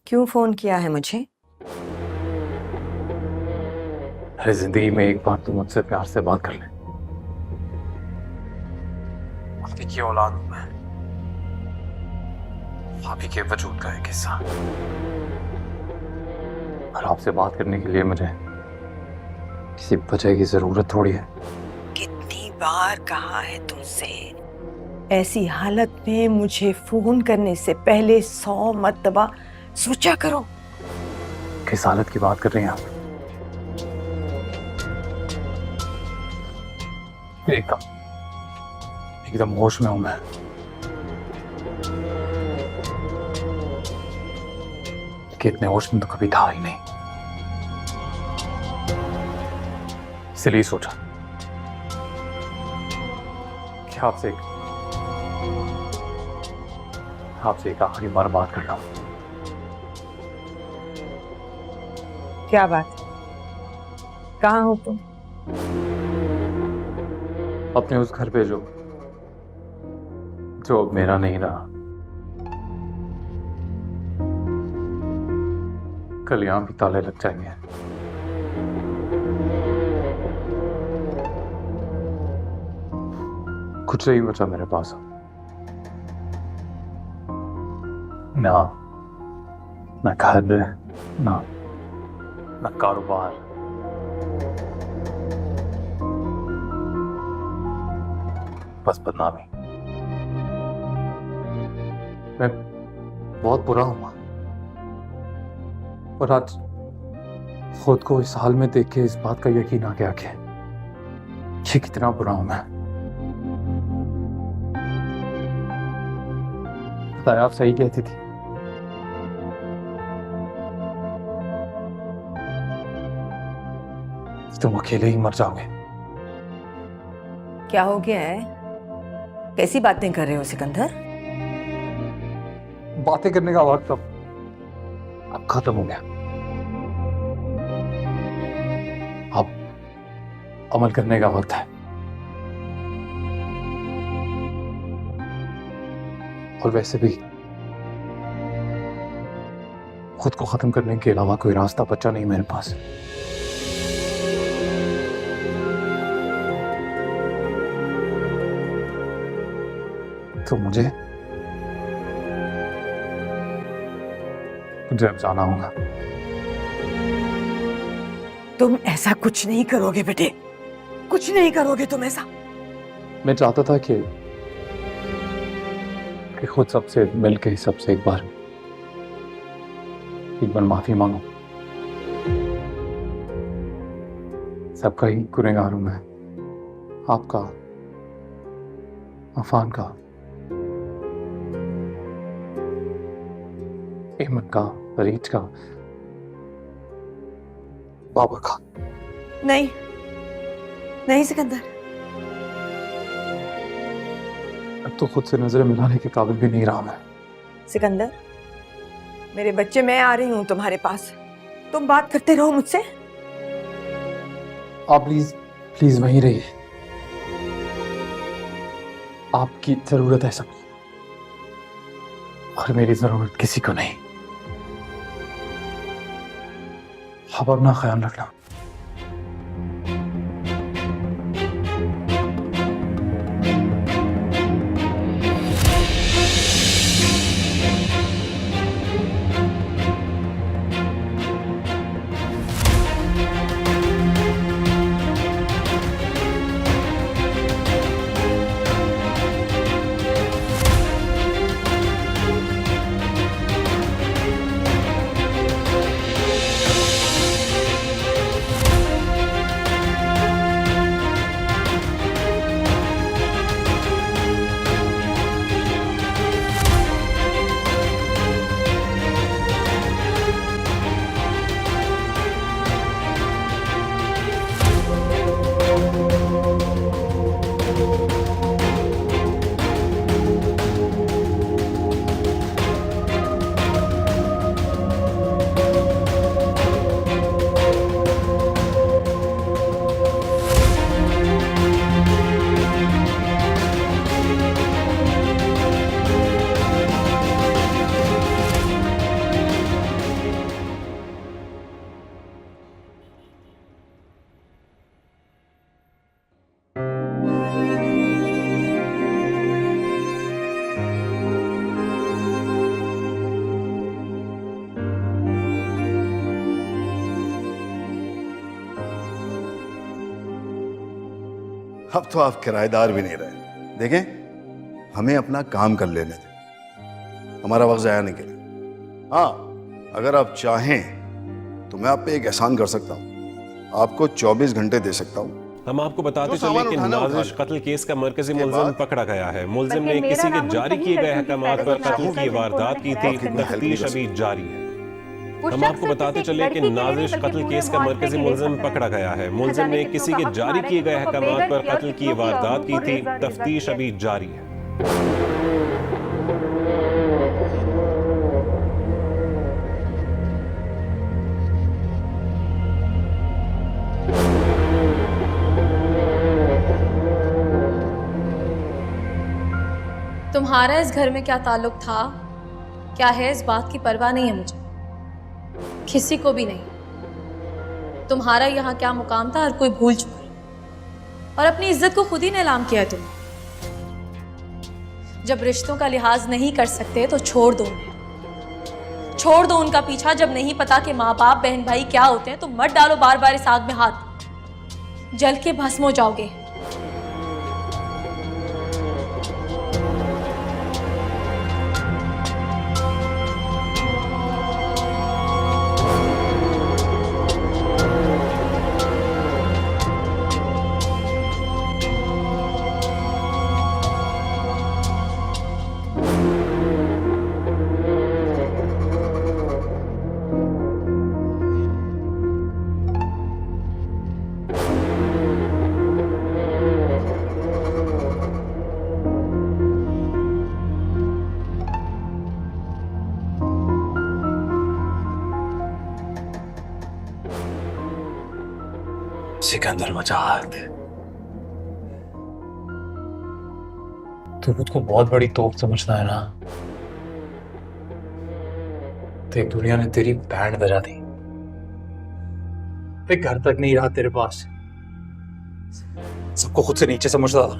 क्यों फोन किया है मुझे? अरे जिंदगी में एक बार तो मुझसे प्यार से बात कर ले। आपकी की औलाद हूं मैं। आप ही के वजूद का एक हिस्सा। और आपसे बात करने के लिए मुझे किसी वजह की जरूरत थोड़ी है। कितनी बार कहा है तुमसे, ऐसी हालत में मुझे फोन करने से पहले 100 मर्तबा सोचा करो। किस हालत की बात कर रही हैं आप? एकदम एकदम होश में हूं मैं। कि इतने होश में तो कभी था ही नहीं, इसलिए सोचा कि आपसे एक आखिरी बार बात कर रहा हूं। क्या बात? कहाँ हो तुम? अपने उस घर पे जो अब मेरा नहीं रहा। कल यहां भी ताले लग जाएंगे। कुछ नहीं बचा मेरे पास। ना ना घर, ना ना कारोबार। बस बदनामी। मैं बहुत बुरा हूं मां। और आज खुद को इस हाल में देख के इस बात का यकीन आ गया कि ये कितना बुरा हूं मैं। पता है, आप सही कहती थी। तुम अकेले ही मर जाओगे। क्या हो गया है? कैसी बातें कर रहे हो सिकंदर? बातें करने का वक्त अब खत्म हो गया। अब अमल करने का वक्त है। और वैसे भी खुद को खत्म करने के अलावा कोई रास्ता बचा नहीं मेरे पास। तो मुझे अब जाना होगा। तुम ऐसा कुछ नहीं करोगे बेटे, कुछ नहीं करोगे तुम ऐसा। मैं चाहता था कि खुद सबसे मिलके सबसे एक बार माफी मांगो। सबका ही गुनहगार हूं मैं। आपका, अफान का, अहमद का, फरीद का, बाबा का। नहीं नहीं सिकंदर, अब तो खुद से नजरें मिलाने के काबिल भी नहीं रहा मैं। सिकंदर मेरे बच्चे, मैं आ रही हूं तुम्हारे पास। तुम बात करते रहो मुझसे। आप प्लीज प्लीज वहीं रहिए। आपकी जरूरत है सबको, और मेरी जरूरत किसी को नहीं। आप अपना ख्याल रखना। अब तो आप किराएदार भी नहीं रहे। देखें, हमें अपना काम कर लेने दें, हमारा वक्त जाया नहीं करें। हाँ, अगर आप चाहें तो मैं आप पे एक एहसान कर सकता हूँ, आपको 24 घंटे दे सकता हूँ। हम आपको बताते जो चले सामान कि उठाना उठा नाजिश लो। कत्ल केस का मरकजी उसके मुलजिम बाद पकड़ा गया है। मुलजिम ने बल्कि किसी मेरा के नाम जारी उन किए गए सभी अहकामात लड़कियों पर की कत्ल की जिनको वारदात की उन्होंने थी। harass करने की तफ्तीश कोशिश अभी जारी है। वो हम शख्स आपको सिर्फ बताते किसी चले कि लड़की के लिए नहीं, नाजिश बल्कि कत्ल पूरे केस का मुआशरे मरकजी के लिए मुलजिम खतरा पकड़ा है। गया है। न मुलजिम जाने ने कितनों किसी का के हक जारी मारा, किए गए कितनों को अहकामात बेघर पर किया, कत्ल की कितनों की वारदात की औरतों को थी। रेज़ा रेज़ा तफ्तीश किया। अभी जारी है। तुम्हारा इस घर में क्या ताल्लुक था, क्या है, इस बात की परवाह नहीं है मुझे, किसी को भी नहीं। तुम्हारा यहाँ क्या मुकाम था हर कोई भूल चुका है और अपनी इज्जत को खुद ही नीलाम किया है तुमने। जब रिश्तों का लिहाज नहीं कर सकते तो छोड़ दो उन्हें, छोड़ दो उनका पीछा। जब नहीं पता कि माँ बाप बहन भाई क्या होते हैं तो मत डालो बार बार इस आग में हाथ, जल के भस्म हो जाओगे। सिकंदर मजाक, तू खुद को बहुत बड़ी तोप समझता है ना। तो एक दुनिया ने तेरी बैंड बजा दी, एक घर तक नहीं रहा तेरे पास, सबको खुद से नीचे समझता था।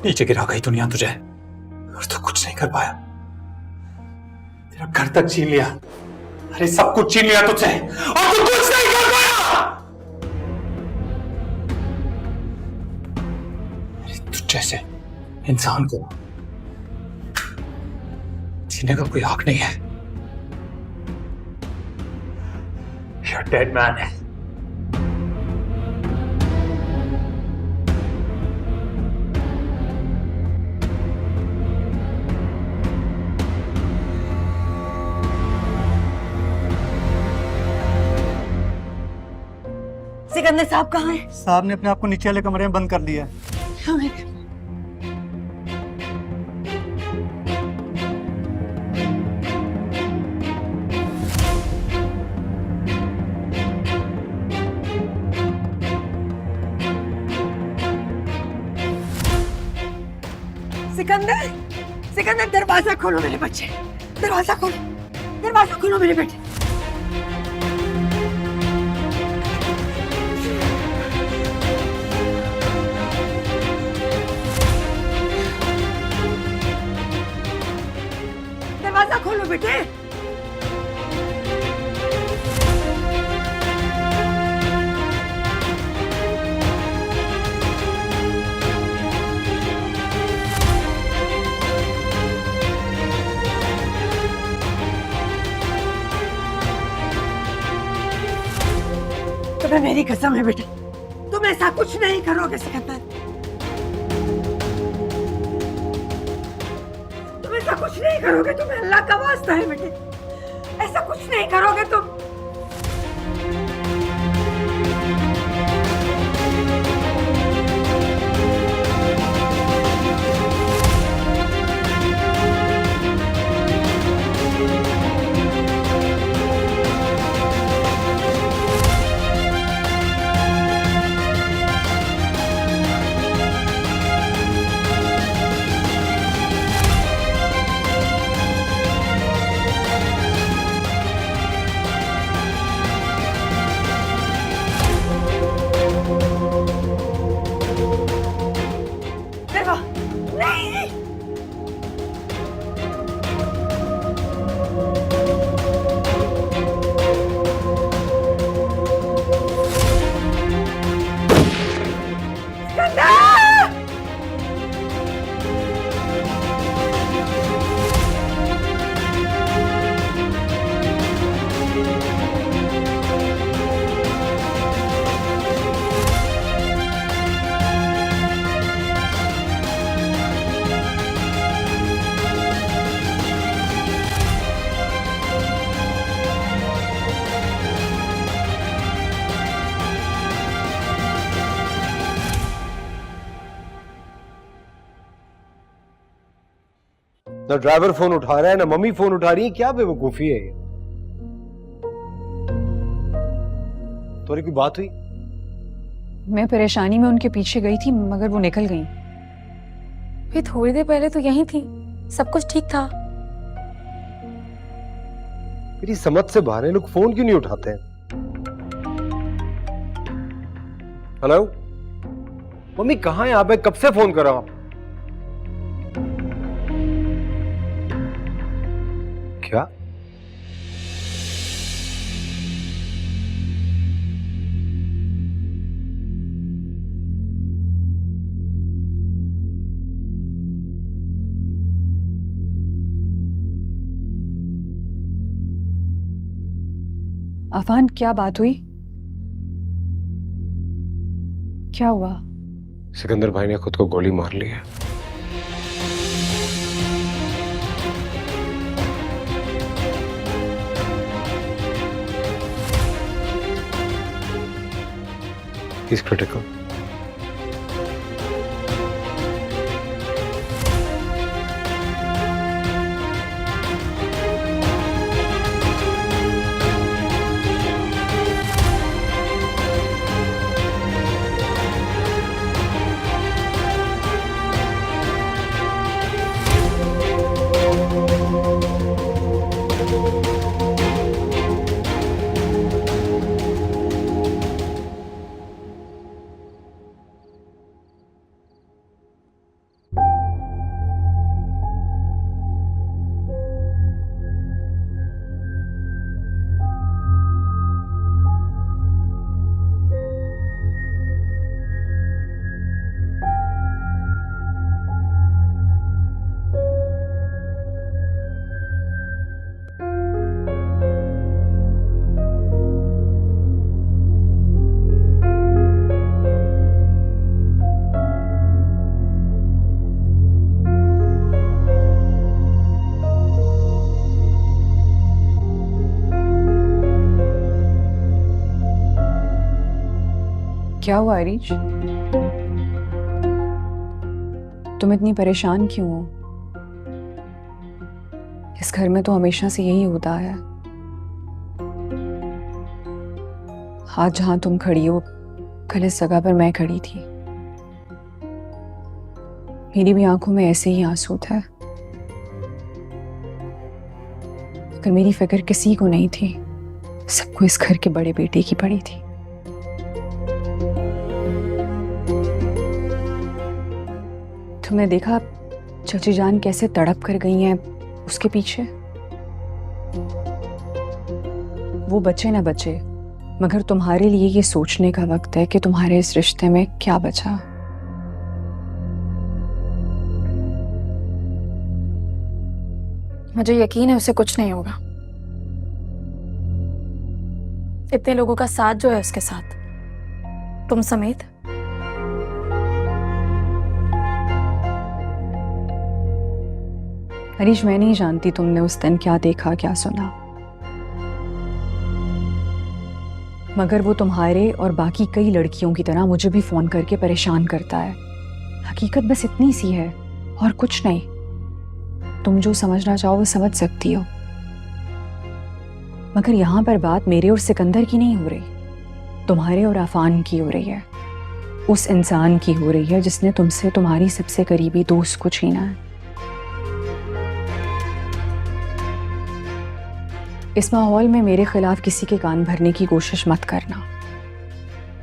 नीचे गिरा गई दुनिया तुझे और तू कुछ नहीं कर पाया। तेरा घर तक छीन लिया, अरे सब कुछ छीन लिया तुझसे और तू कुछ नहीं कर पाया। अरे तुझ जैसे इंसान को जीने का कोई हक नहीं है। You're a dead man. Sikandar साहब कहाँ हैं? साहब ने अपने आप को नीचे वाले कमरे में बंद कर दिया है। हाँ, है। सिकंदर, सिकंदर दरवाजा खोलो मेरे बच्चे, दरवाजा खोलो, दरवाजा खोलो मेरे बेटे। दरवाजा खोलो बेटे। तुम्हें मेरी कसम है बेटे, तुम ऐसा कुछ नहीं करोगे सिकंदर, तुम ऐसा कुछ नहीं करोगे। तुम्हें अल्लाह का वास्ता है बेटे, ऐसा कुछ नहीं करोगे तुम। ना ड्राइवर फोन उठा रहा है ना मम्मी फोन उठा रही है, क्या बेवकूफी है ये। तुम्हारी कोई बात हुई? मैं परेशानी में उनके पीछे गई थी मगर वो निकल गई। फिर थोड़ी देर पहले तो यहीं थी, सब कुछ ठीक था। मेरी समझ से बाहर है, लोग फोन क्यों नहीं उठाते हैं? हेलो मम्मी कहाँ हैं आप? मैं कब से फोन कर रहा हूं। क्या? आफान क्या बात हुई? क्या हुआ? सिकंदर भाई ने खुद को गोली मार ली है। He's critical. क्या हुआ अरीज? तुम इतनी परेशान क्यों हो? इस घर में तो हमेशा से यही होता है। आज जहां तुम खड़ी हो कल इस जगह पर मैं खड़ी थी। मेरी भी आंखों में ऐसे ही आंसू थे, मगर मेरी फिक्र किसी को नहीं थी, सबको इस घर के बड़े बेटे की पड़ी थी। तुमने देखा चाची जान कैसे तड़प कर गई हैं उसके पीछे? वो बचे ना बचे, मगर तुम्हारे लिए ये सोचने का वक्त है कि तुम्हारे इस रिश्ते में क्या बचा। मुझे यकीन है उसे कुछ नहीं होगा। इतने लोगों का साथ जो है उसके साथ, तुम समेत। हरीश, मैं नहीं जानती तुमने उस दिन क्या देखा क्या सुना, मगर वो तुम्हारे और बाकी कई लड़कियों की तरह मुझे भी फोन करके परेशान करता है। हकीकत बस इतनी सी है और कुछ नहीं। तुम जो समझना चाहो वो समझ सकती हो, मगर यहाँ पर बात मेरे और सिकंदर की नहीं हो रही, तुम्हारे और आफान की हो रही है। उस इंसान की हो रही है जिसने तुमसे तुम्हारी सबसे करीबी दोस्त को छीना है। इस माहौल में मेरे खिलाफ किसी के कान भरने की कोशिश मत करना,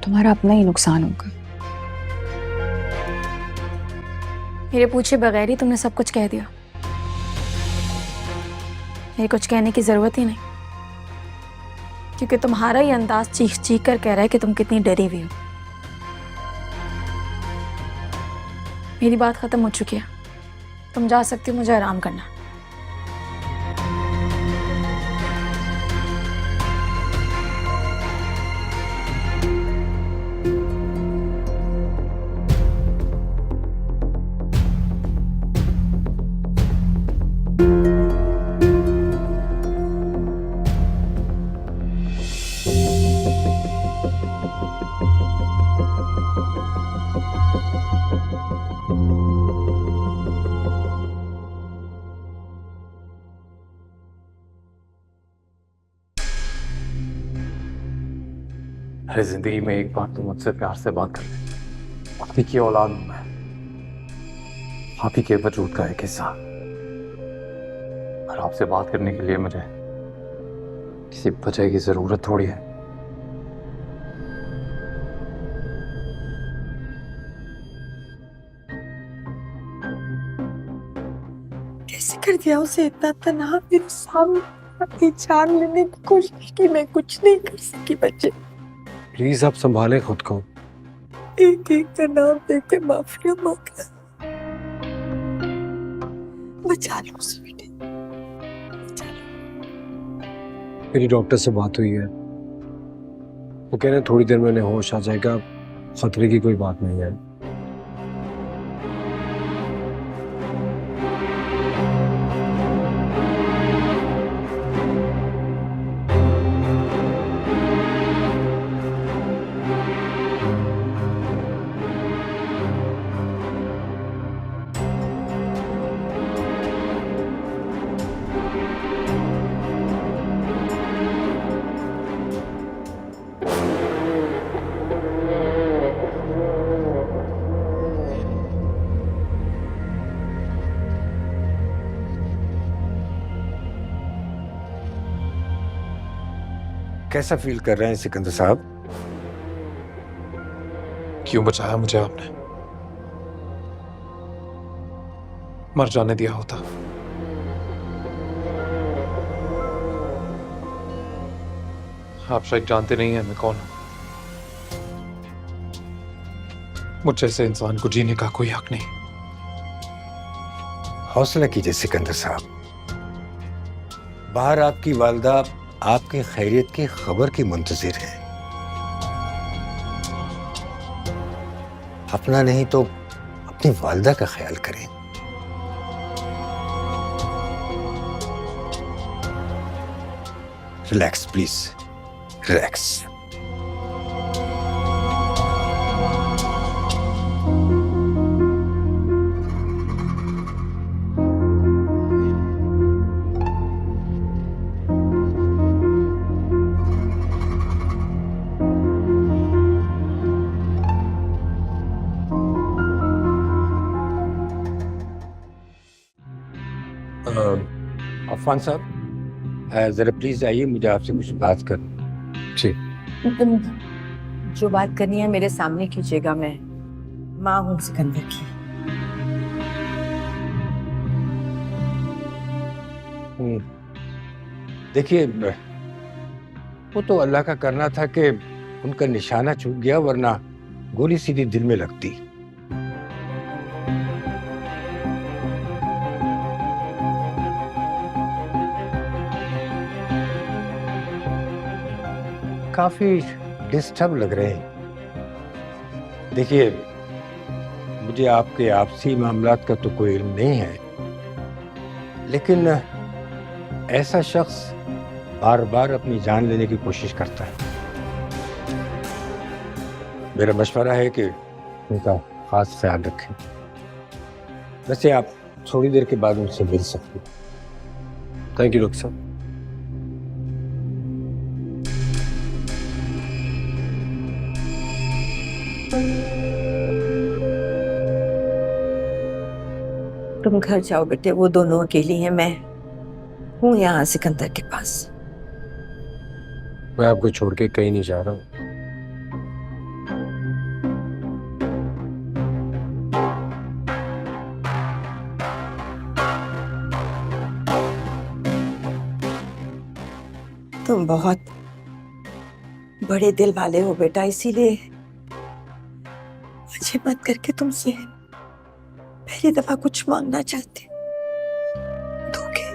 तुम्हारा अपना ही नुकसान होगा। मेरे पूछे बगैर ही तुमने सब कुछ कह दिया। मेरे कुछ कहने की जरूरत ही नहीं, क्योंकि तुम्हारा ही अंदाज चीख चीख कर कह रहा है कि तुम कितनी डरी हुई हो। मेरी बात खत्म हो चुकी है, तुम जा सकती हो, मुझे आराम करना। अरे जिंदगी में एक बार तो मुझसे प्यार से बात कर ले। आप ही की औलाद हूं मैं, आप ही के वजूद का एक हिस्सा। और आपसे बात करने के लिए मुझे किसी वजह की जरूरत थोड़ी है। कैसे कर दिया उसे इतना तनहा मेरे सामने, अपनी जान लेने की कोशिश की। मैं कुछ नहीं कर सकी बच्चे। प्लीज आप संभालें खुद को। एक एक का नाम लेके माफिया मांगना। बचा लो उसे बेटे, बचा लो। मेरी डॉक्टर से बात हुई है, वो कह रहे हैं थोड़ी देर में उन्हें होश आ जाएगा, खतरे की कोई बात नहीं है। कैसा फील कर रहे हैं सिकंदर साहब? क्यों बचाया मुझे आपने? मर जाने दिया होता। आप शायद जानते नहीं हैं मैं कौन हूं। मुझ जैसे इंसान को जीने का कोई हक नहीं। हौसला कीजिए सिकंदर साहब। बाहर आपकी वालदा आपकी खैरियत की खबर की मुंतजिर है। अपना नहीं तो अपनी वालदा का ख्याल करें। Relax please, relax. अफान साहब, जरा प्लीज आइए, मुझे आपसे कुछ बात कर। जी। तुम जो बात करनी है मेरे सामने कीजिएगा। मैं माँ हूँ सिकंदर की। देखिए, वो तो अल्लाह का करना था कि उनका निशाना चूक गया, वरना गोली सीधी दिल में लगती। काफी डिस्टर्ब लग रहे हैं। देखिए, मुझे आपके आपसी मामलात का तो कोई इल्म नहीं है, लेकिन ऐसा शख्स बार बार अपनी जान लेने की कोशिश करता है। मेरा मशवरा है कि उनका खास ख्याल रखें। वैसे आप थोड़ी देर के बाद उनसे मिल सकते हैं। थैंक यू डॉक्टर साहब। तुम घर जाओ बेटे, वो दोनों अकेली हैं। मैं हूँ यहाँ सिकंदर के पास। मैं आपको छोड़ के कहीं नहीं जा रहा हूँ। तुम बहुत बड़े दिल वाले हो बेटा, इसीलिए मुझे मत करके तुमसे पहली दफा कुछ मांगना चाहते दोगे?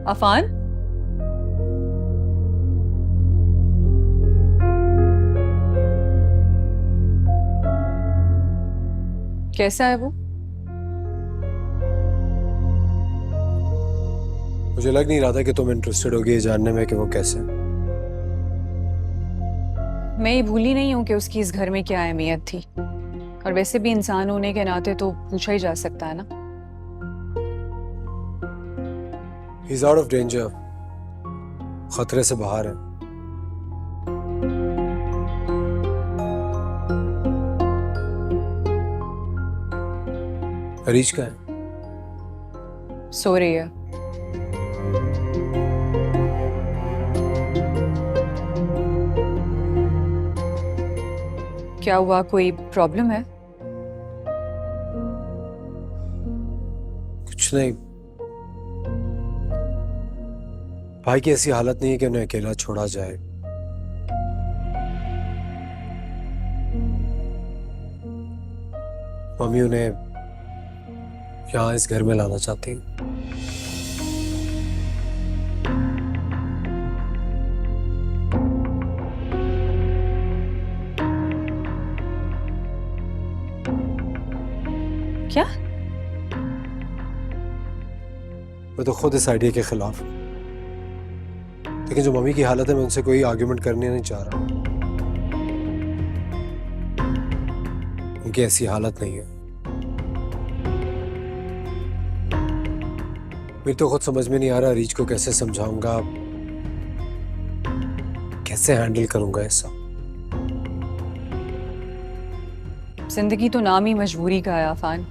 अफान, कैसा है वो? मुझे लग नहीं रहा था कि तुम इंटरेस्टेड होगी ये जानने में कि वो कैसे है। मैं ये भूली नहीं हूँ कि उसकी इस घर में क्या अहमियत थी, और वैसे भी इंसान होने के नाते तो पूछा ही जा सकता है ना। He's out of danger, खतरे से बाहर है। अरीज का है? सो रही है। क्या हुआ, कोई प्रॉब्लम है? कुछ नहीं, भाई की ऐसी हालत नहीं है कि उन्हें अकेला छोड़ा जाए। मम्मी उन्हें यहाँ इस घर में लाना चाहती हैं। क्या? मैं तो खुद इस आइडिया के खिलाफ हूं, लेकिन जो मम्मी की हालत है मैं उनसे कोई आर्ग्यूमेंट करने नहीं चाह रहा। उनकी ऐसी हालत नहीं है। मेरी तो खुद समझ में नहीं आ रहा रीच को कैसे समझाऊंगा, कैसे हैंडल करूंगा ऐसा। जिंदगी तो नाम ही मजबूरी का है आफान।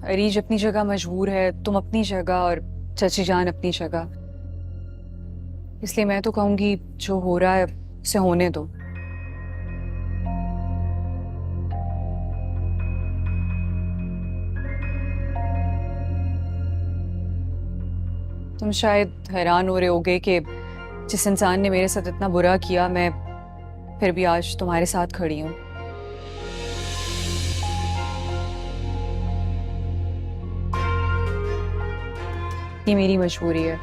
अरीज अपनी जगह मजबूर है, तुम अपनी जगह, और चाची जान अपनी जगह। इसलिए मैं तो कहूंगी जो हो रहा है उसे होने दो। तुम शायद हैरान हो रहे होगे कि जिस इंसान ने मेरे साथ इतना बुरा किया, मैं फिर भी आज तुम्हारे साथ खड़ी हूं। ये मेरी मजबूरी है,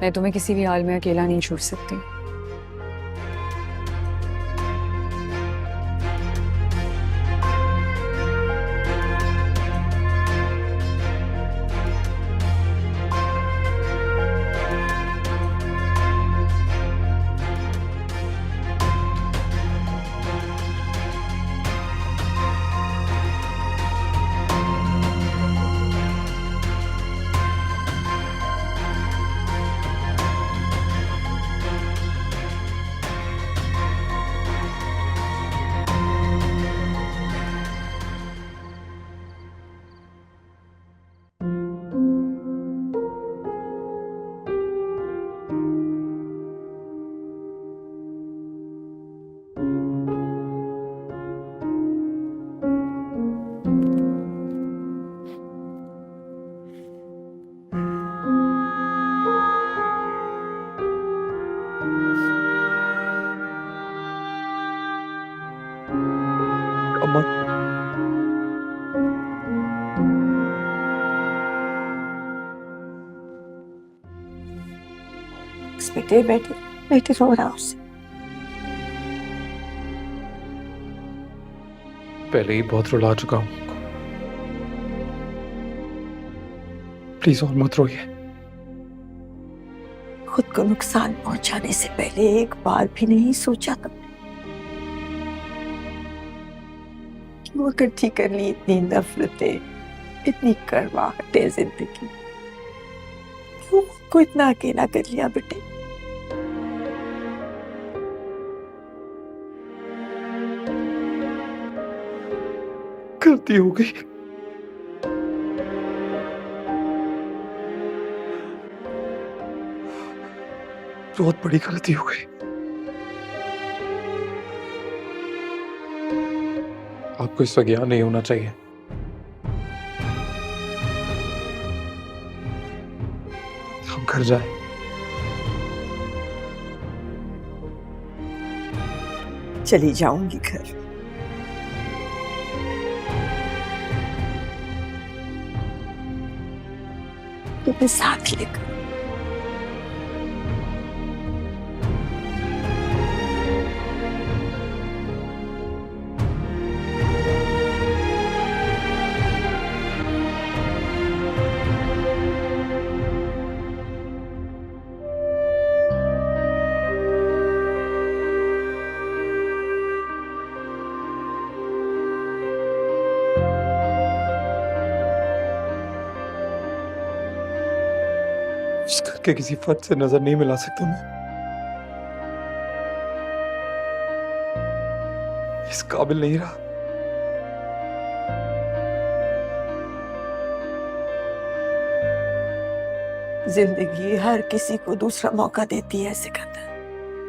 मैं तुम्हें किसी भी हाल में अकेला नहीं छोड़ सकती। अम्मा, बेटे बैठे बैठे रो रहा उससे। पहले ही बहुत रुला चुका हूं। प्लीज और मत रोइए। खुद को नुकसान पहुंचाने से पहले एक बार भी नहीं सोचा तुमने? क्यों इकट्ठी कर ली इतनी नफरतें, इतनी कड़वाहटें जिंदगी? क्यों को इतना अकेला कर लिया बेटे? गलती हो गई, बहुत बड़ी गलती हो गई। आपको इसका ज्ञान नहीं होना चाहिए। हम घर जाएं। चली जाऊंगी घर। अपने साथ लेकर। इस घर के किसी फर्द से नजर नहीं मिला सकता मैं। इस काबिल नहीं रहा। जिंदगी हर किसी को दूसरा मौका देती है सिकंदर,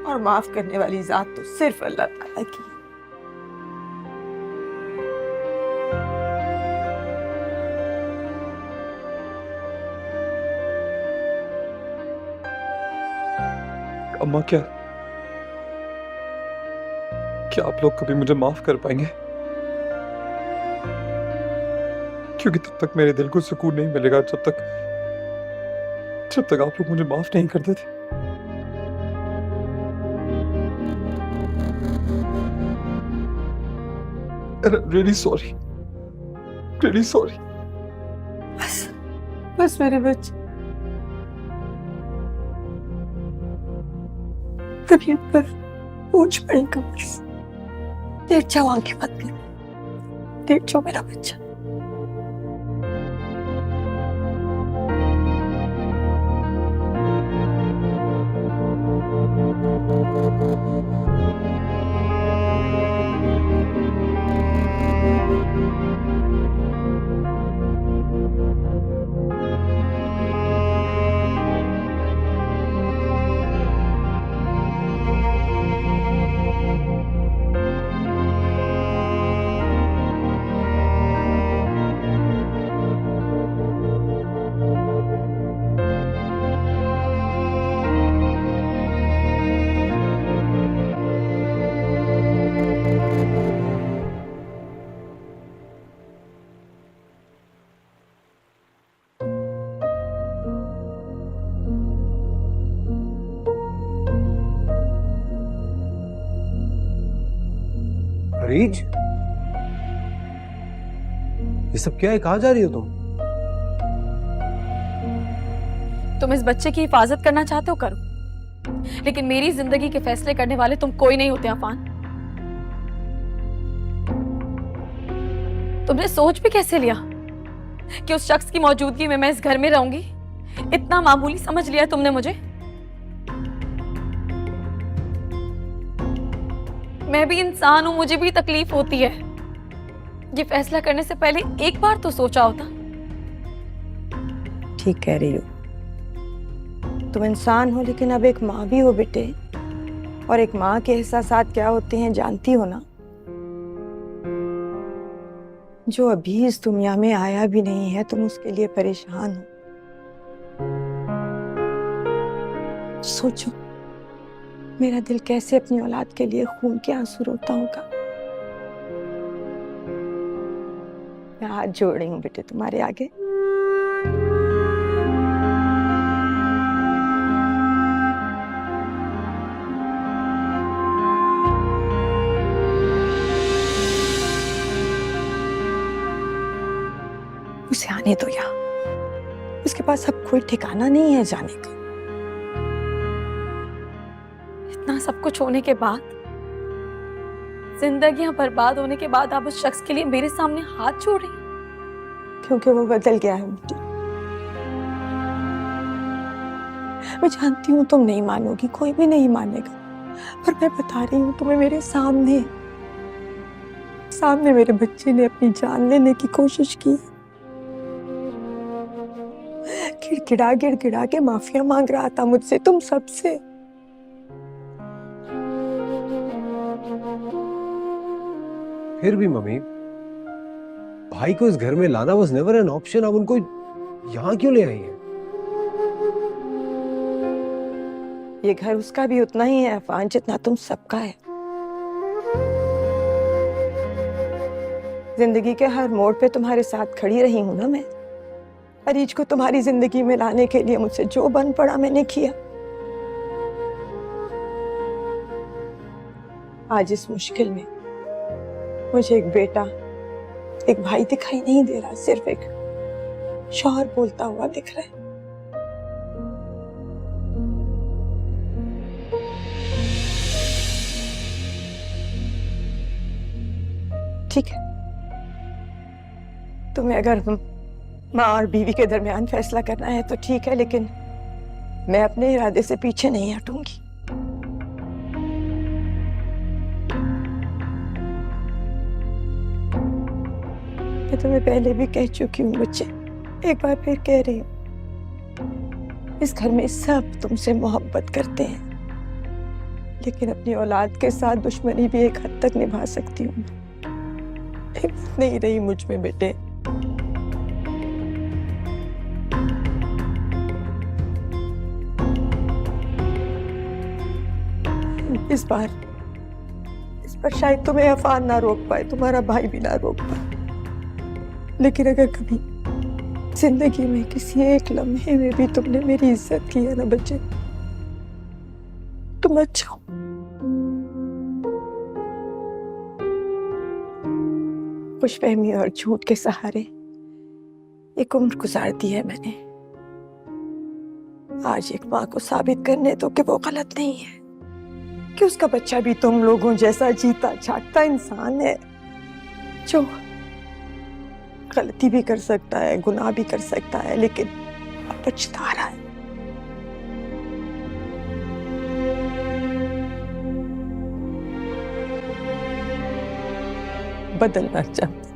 और माफ करने वाली जात तो सिर्फ अल्लाह ताला की है। अम्मा, क्या आप लोग कभी मुझे माफ कर पाएंगे? क्योंकि तब तक मेरे दिल को सुकून नहीं मिलेगा जब तक आप लोग मुझे माफ नहीं कर देते। Really sorry, really sorry. बस मेरे बच्चे, तबीयत पर बोझ पड़ेगा। बस लेट जाओ, आंखें बंद कर, लेट जाओ मेरा बच्चा। रीच, ये सब क्या है? कहाँ जा रही हो तुम? तुम इस बच्चे की हिफाजत करना चाहते हो, करो, लेकिन मेरी जिंदगी के फैसले करने वाले तुम कोई नहीं होते अफान। तुमने सोच भी कैसे लिया कि उस शख्स की मौजूदगी में मैं इस घर में रहूंगी? इतना मामूली समझ लिया तुमने मुझे? मैं भी इंसान हूं, मुझे भी तकलीफ होती है। ये फैसला करने से पहले एक बार तो सोचा होता। ठीक कह रही हो, तुम इंसान हो लेकिन अब एक माँ भी हो बेटे, और एक माँ के एहसासात क्या होते हैं जानती हो ना। जो अभी इस दुनिया में आया भी नहीं है, तुम उसके लिए परेशान हो। सोचो मेरा दिल कैसे अपनी औलाद के लिए खून के आंसू रोता होगा। मैं हाथ जोड़ रही हूँ बेटे तुम्हारे आगे। उसे आने दो यहाँ, उसके पास अब कोई ठिकाना नहीं है जाने का। इतना सब कुछ होने के बाद, जिंदगियां बर्बाद होने के बाद, आप उस शख्स के लिए मेरे सामने हाथ जोड़ रही हैं? क्योंकि वो बदल गया है बेटी। मैं जानती हूँ तुम नहीं मानोगी, कोई भी नहीं मानेगा, पर मैं बता रही हूँ तुम्हें, मेरे सामने मेरे बच्चे ने अपनी जान लेने की कोशिश की। गिड़गिड़ा के माफिया मांग रहा था मुझसे, तुम सबसे। फिर भी मम्मी, भाई को इस घर में लाना वाज नेवर एन ऑप्शन। अब उनको यहाँ क्यों ले आई है? ये घर उसका भी उतना ही है अफान, जितना तुम सबका है। जिंदगी के हर मोड़ पे तुम्हारे साथ खड़ी रही हूं ना मैं, अरीज को तुम्हारी जिंदगी में लाने के लिए मुझसे जो बन पड़ा मैंने किया। आज इस मुश्किल में मुझे एक बेटा, एक भाई दिखाई नहीं दे रहा, सिर्फ एक शौहर बोलता हुआ दिख रहा है। ठीक है, तुम्हें अगर माँ और बीवी के दरमियान फैसला करना है तो ठीक है, लेकिन मैं अपने इरादे से पीछे नहीं हटूंगी। मैं तुम्हें पहले भी कह चुकी हूँ बच्चे, एक बार फिर कह रही हूँ, इस घर में सब तुमसे मोहब्बत करते हैं, लेकिन अपनी औलाद के साथ दुश्मनी भी एक हद तक निभा सकती हूँ। हिम्मत नहीं रही मुझ में बेटे। इस बार शायद तुम्हें अफान ना रोक पाए, तुम्हारा भाई भी ना रोक पाए, लेकिन अगर कभी जिंदगी में किसी एक लम्हे में भी तुमने मेरी इज्जत की है ना बच्चे, तुम अच्छा हो। खुशफहमी और झूठ के सहारे एक उम्र गुजार दी है मैंने। आज एक माँ को साबित करने दो कि वो गलत नहीं है, कि उसका बच्चा भी तुम लोगों जैसा जीता जागता इंसान है, जो गलती भी कर सकता है, गुनाह भी कर सकता है, लेकिन पछता रहा है। बदलना चाहता।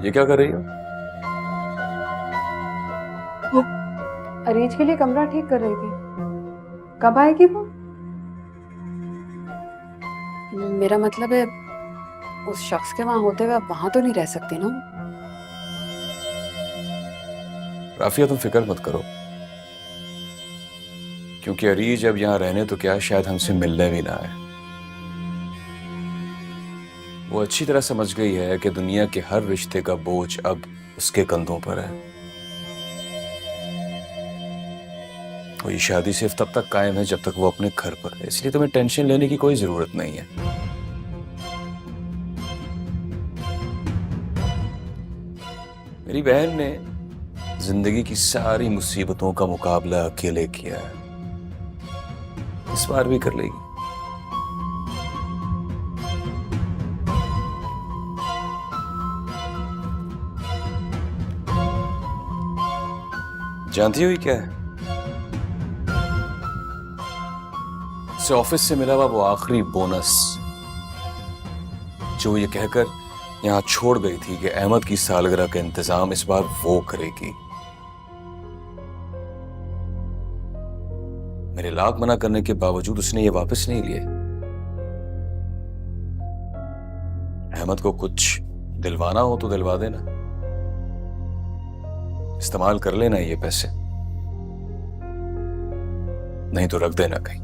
ये क्या कर रही हो? वो अरीज के लिए कमरा ठीक कर रही थी। कब आएगी वो? मेरा मतलब है उस शख्स के वहां होते हुए आप वहां तो नहीं रह सकते ना। राफिया तुम फिक्र मत करो, क्योंकि अरीज अब यहाँ रहने तो क्या शायद हमसे मिलने भी ना आए। वो अच्छी तरह समझ गई है कि दुनिया के हर रिश्ते का बोझ अब उसके कंधों पर है। और ये शादी सिर्फ तब तक कायम है जब तक वो अपने घर पर है, इसलिए तुम्हें टेंशन लेने की कोई जरूरत नहीं है। मेरी बहन ने जिंदगी की सारी मुसीबतों का मुकाबला अकेले किया है, इस बार भी कर लेगी। जानती हो ये क्या है? इसे ऑफिस से मिला हुआ वो आखिरी बोनस जो ये कहकर यहां छोड़ गई थी कि अहमद की सालगिरह का इंतजाम इस बार वो करेगी। मेरे लाख मना करने के बावजूद उसने ये वापस नहीं लिए। अहमद को कुछ दिलवाना हो तो दिलवा देना, इस्तेमाल कर लेना ये पैसे, नहीं तो रख देना कहीं।